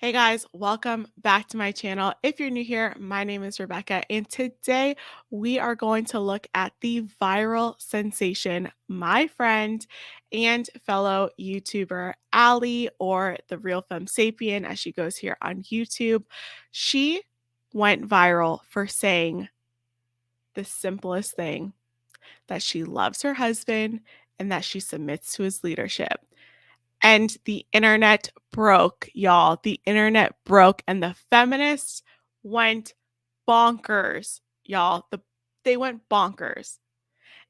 Hey guys, welcome back to my channel. If you're new here, my name is Rebecca, and today we are going to look at the viral sensation, my friend and fellow YouTuber Ali, or the Real Femme Sapien as she goes here on YouTube. She went viral for saying the simplest thing, that she loves her husband and that she submits to his leadership. And the internet broke, y'all. The internet broke, and the feminists went bonkers, y'all. They went bonkers.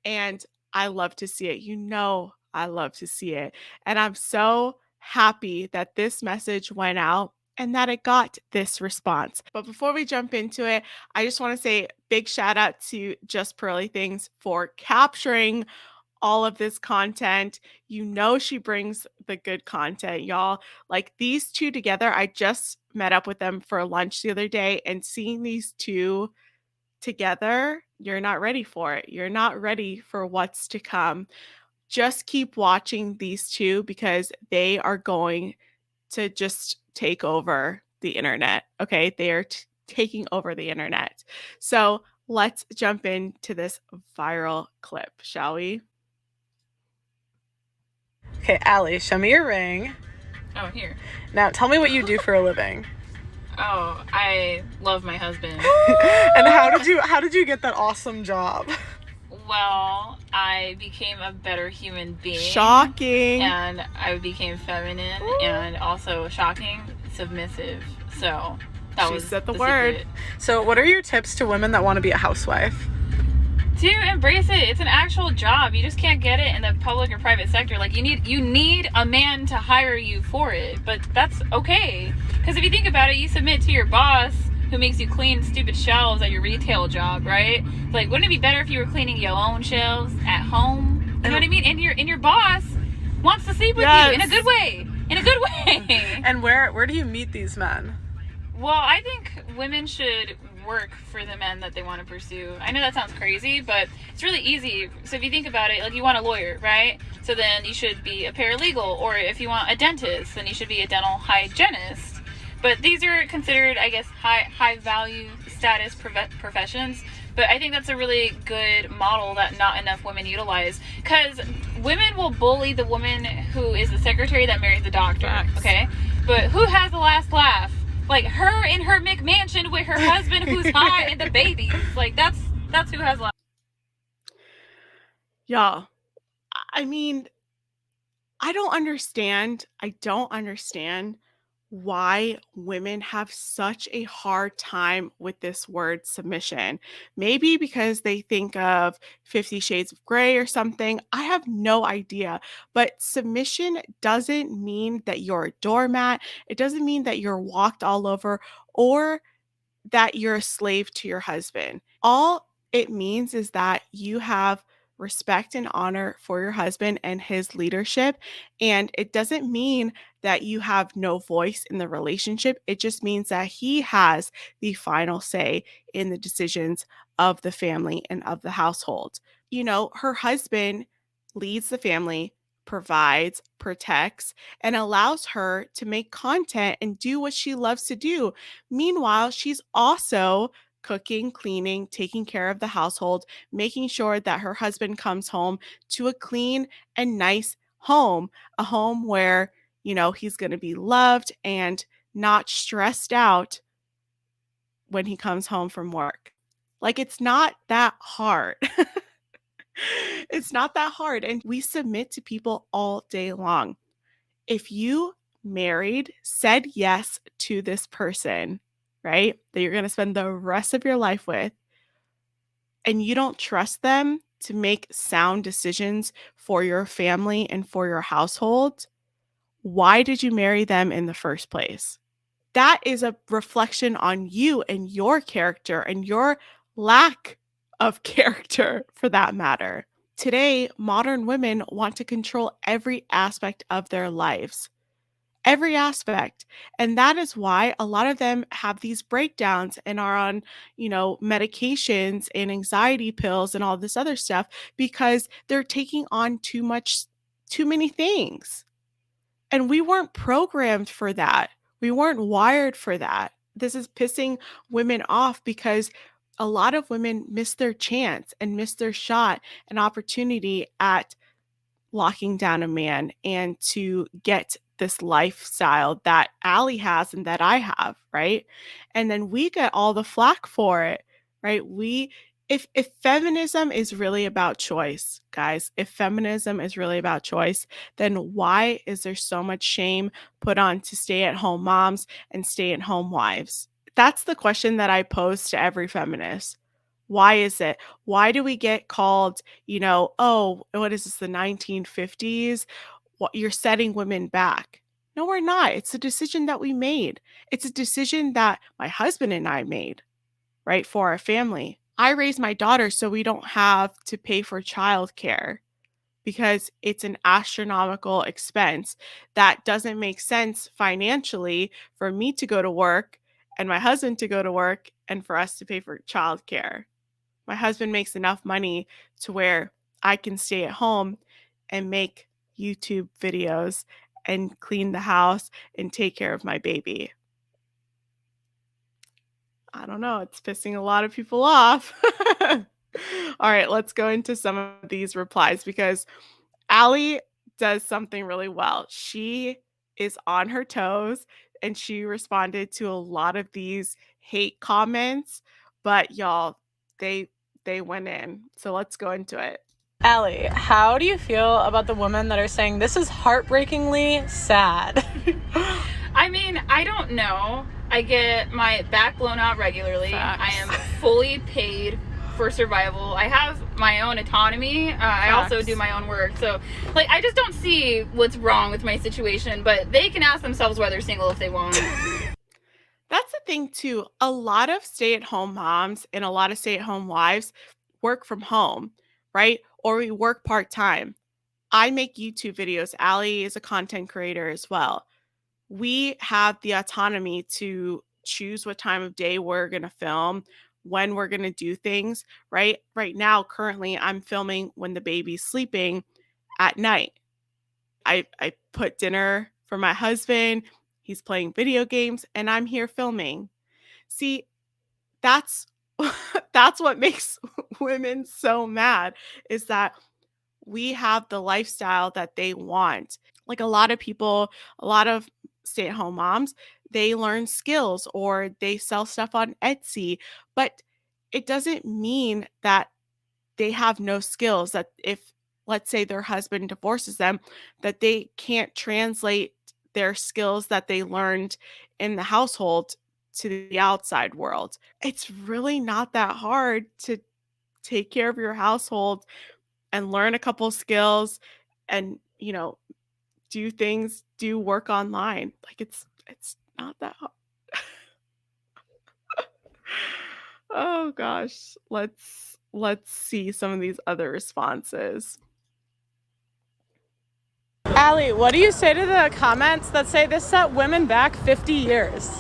And I love to see it. You know, I love to see it. And I'm so happy that this message went out and that it got this response. But before we jump into it, I just want to say big shout out to Just Pearly Things for capturing all of this content. You know, she brings the good content, y'all. Like these two together, I just met up with them for lunch the other day, and seeing these two together, you're not ready for it. You're not ready for what's to come. Just keep watching these two because they are going to just take over the internet. Okay. They are taking over the internet. So let's jump into this viral clip, shall we? Okay, Allie, show me your ring. Oh, here. Now, tell me what you do for a living. Oh, I love my husband. And how did you get that awesome job? Well, I became a better human being. Shocking. And I became feminine and also shocking, submissive. So that was said the word. secret. So, what are your tips to women that want to be a housewife? To embrace it. It's an actual job. You just can't get it in the public or private sector. Like you need a man to hire you for it, but that's okay. Because if you think about it, you submit to your boss who makes you clean stupid shelves at your retail job, right? Like, wouldn't it be better if you were cleaning your own shelves at home? You know what I mean? And your boss wants to sleep with you in a good way. In a good way. And where do you meet these men? Well, I think women should work for the men that they want to pursue. I know that sounds crazy, but it's really easy. So if you think about it, like you want a lawyer, right? So then you should be a paralegal, or if you want a dentist, then you should be a dental hygienist. But these are considered, I guess, high value status professions. But I think that's a really good model that not enough women utilize, because women will bully the woman who is the secretary that marries the doctor. Okay, but who has the last laugh? Like her in her McMansion with her husband who's hot and the babies. Like that's who has left. Y'all, I mean, I don't understand why women have such a hard time with this word submission. Maybe because they think of 50 Shades of Grey or something. I have no idea. But submission doesn't mean that you're a doormat. It doesn't mean that you're walked all over or that you're a slave to your husband. All it means is that you have respect and honor for your husband and his leadership. And it doesn't mean that you have no voice in the relationship. It just means that he has the final say in the decisions of the family and of the household. You know, her husband leads the family, provides, protects, and allows her to make content and do what she loves to do. Meanwhile, she's also cooking, cleaning, taking care of the household, making sure that her husband comes home to a clean and nice home, a home where, you know, he's going to be loved and not stressed out when he comes home from work. Like, it's not that hard. It's not that hard. And we submit to people all day long. If you said yes to this person, right, that you're going to spend the rest of your life with, and you don't trust them to make sound decisions for your family and for your household, why did you marry them in the first place? That is a reflection on you and your character and your lack of character, for that matter. Today, modern women want to control every aspect of their lives. Every aspect. And that is why a lot of them have these breakdowns and are on, you know, medications and anxiety pills and all this other stuff because they're taking on too many things. And we weren't programmed for that. We weren't wired for that. This is pissing women off because a lot of women miss their chance and miss their shot and opportunity at locking down a man and to get this lifestyle that Allie has and that I have, right? And then we get all the flack for it, right? We if feminism is really about choice, guys, if feminism is really about choice, then why is there so much shame put on to stay-at-home moms and stay-at-home wives? That's the question that I pose to every feminist. Why is it? Why do we get called, oh, what is this, the 1950s? What, you're setting women back. No, we're not. It's a decision that we made. It's a decision that my husband and I made, right, for our family. I raised my daughter so we don't have to pay for childcare because it's an astronomical expense that doesn't make sense financially for me to go to work and my husband to go to work and for us to pay for childcare. My husband makes enough money to where I can stay at home and make YouTube videos and clean the house and take care of my baby. I don't know, it's pissing a lot of people off. All right, let's go into some of these replies because Allie does something really well. She is on her toes and she responded to a lot of these hate comments, but y'all, they they went in. So let's go into it. Allie, how do you feel about the women that are saying this is heartbreakingly sad? I mean, I don't know. I get my back blown out regularly. Facts. I am fully paid for survival. I have my own autonomy. I also Facts. do my own work. So, like, I just don't see what's wrong with my situation, but they can ask themselves why they're single if they want. That's the thing too. A lot of stay-at-home moms and a lot of stay-at-home wives work from home, right? Or we work part-time. I make YouTube videos. Allie is a content creator as well. We have the autonomy to choose what time of day we're going to film, when we're going to do things, right? Right now, currently, I'm filming when the baby's sleeping at night. I put dinner for my husband. He's playing video games and I'm here filming. See, that's that's what makes women so mad is that we have the lifestyle that they want. Like a lot of people, a lot of stay-at-home moms, they learn skills or they sell stuff on Etsy, but it doesn't mean that they have no skills, that if let's say their husband divorces them, that they can't translate their skills that they learned in the household to the outside world. It's really not that hard to take care of your household and learn a couple skills and, do work online. Like it's not that hard. Oh gosh. Let's see some of these other responses. Allie, what do you say to the comments that say this set women back 50 years?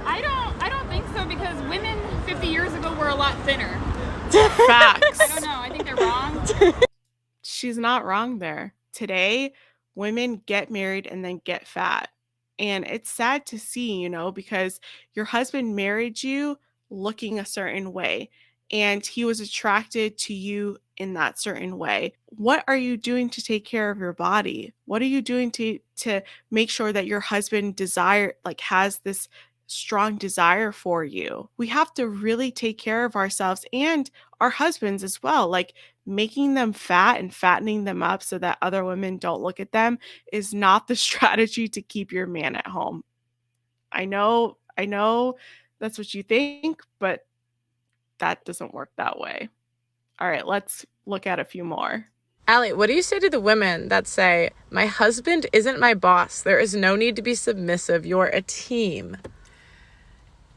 I don't think so because women 50 years ago were a lot thinner. Facts. I don't know. I think they're wrong. She's not wrong there. Today, women get married and then get fat. And it's sad to see, because your husband married you looking a certain way and he was attracted to you in that certain way. What are you doing to take care of your body? What are you doing to make sure that your husband has this strong desire for you? We have to really take care of ourselves and our husbands as well. Like making them fat and fattening them up so that other women don't look at them is not the strategy to keep your man at home. I know that's what you think, but that doesn't work that way. All right, let's look at a few more. Allie, what do you say to the women that say, my husband isn't my boss. There is no need to be submissive. You're a team.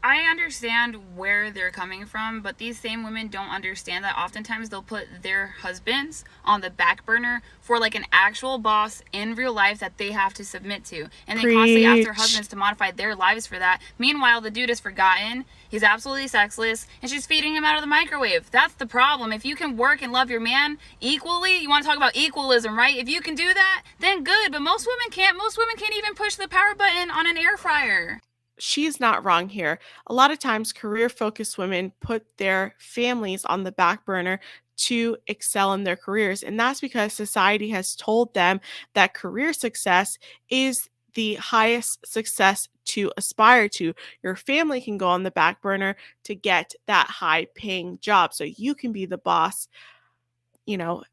I understand where they're coming from, but these same women don't understand that oftentimes they'll put their husbands on the back burner for like an actual boss in real life that they have to submit to. And they constantly ask their Preach. husbands to modify their lives for that. Meanwhile, the dude is forgotten. He's absolutely sexless, and she's feeding him out of the microwave. That's the problem. If you can work and love your man equally, you want to talk about equalism, right? If you can do that, then good. But most women can't. Most women can't even push the power button on an air fryer. She's not wrong here. A lot of times, career focused women put their families on the back burner to excel in their careers. And that's because society has told them that career success is the highest success to aspire to. Your family can go on the back burner to get that high paying job so you can be the boss,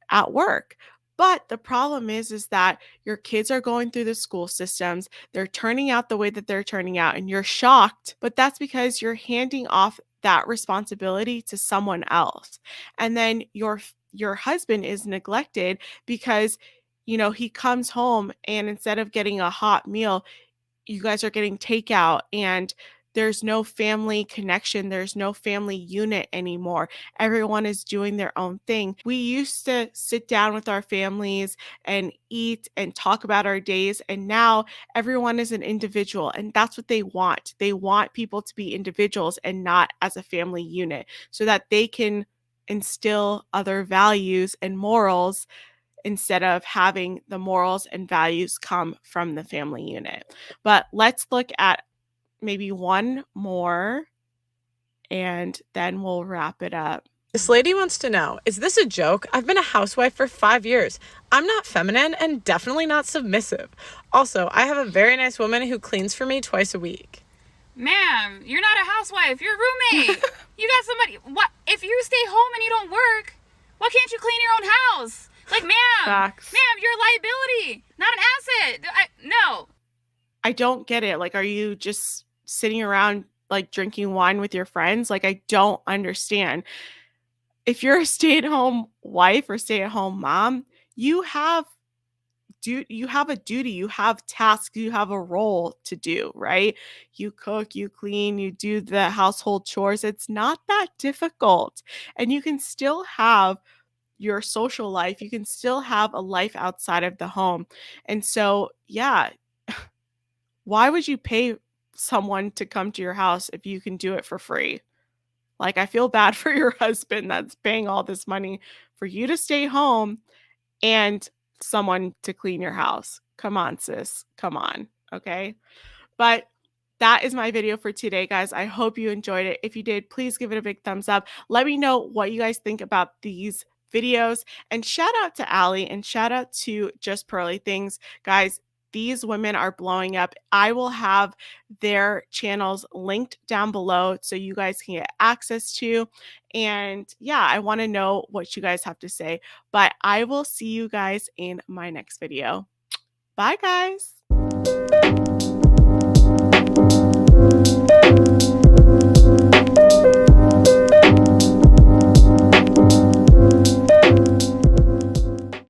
at work. But the problem is that your kids are going through the school systems. They're turning out the way that they're turning out and you're shocked, but that's because you're handing off that responsibility to someone else. And then your husband is neglected because he comes home and instead of getting a hot meal, you guys are getting takeout and there's no family connection. There's no family unit anymore. Everyone is doing their own thing. We used to sit down with our families and eat and talk about our days. And now everyone is an individual. And that's what they want. They want people to be individuals and not as a family unit so that they can instill other values and morals instead of having the morals and values come from the family unit. But let's look at maybe one more and then we'll wrap it up. This lady wants to know, is this a joke? I've been a housewife for 5 years. I'm not feminine and definitely not submissive. Also, I have a very nice woman who cleans for me twice a week. Ma'am, you're not a housewife. You're a roommate. You got somebody. What? If you stay home and you don't work, why can't you clean your own house? Like, ma'am, Facts. ma'am, you're a liability, not an asset. No. I don't get it. Like, are you just sitting around like drinking wine with your friends? Like, I don't understand. If you're a stay-at-home wife or stay-at-home mom, you have a duty, you have tasks, you have a role to do, right? You cook, you clean, you do the household chores. It's not that difficult. And you can still have your social life. You can still have a life outside of the home. And so, yeah, why would you pay someone to come to your house if you can do it for free? Like, I feel bad for your husband that's paying all this money for you to stay home and someone to clean your house. Come on, sis. Come on. Okay. But that is my video for today, guys. I hope you enjoyed it. If you did, please give it a big thumbs up. Let me know what you guys think about these videos. And shout out to Allie and shout out to Just Pearly Things. Guys, these women are blowing up. I will have their channels linked down below so you guys can get access to. And yeah, I want to know what you guys have to say. But I will see you guys in my next video. Bye, guys.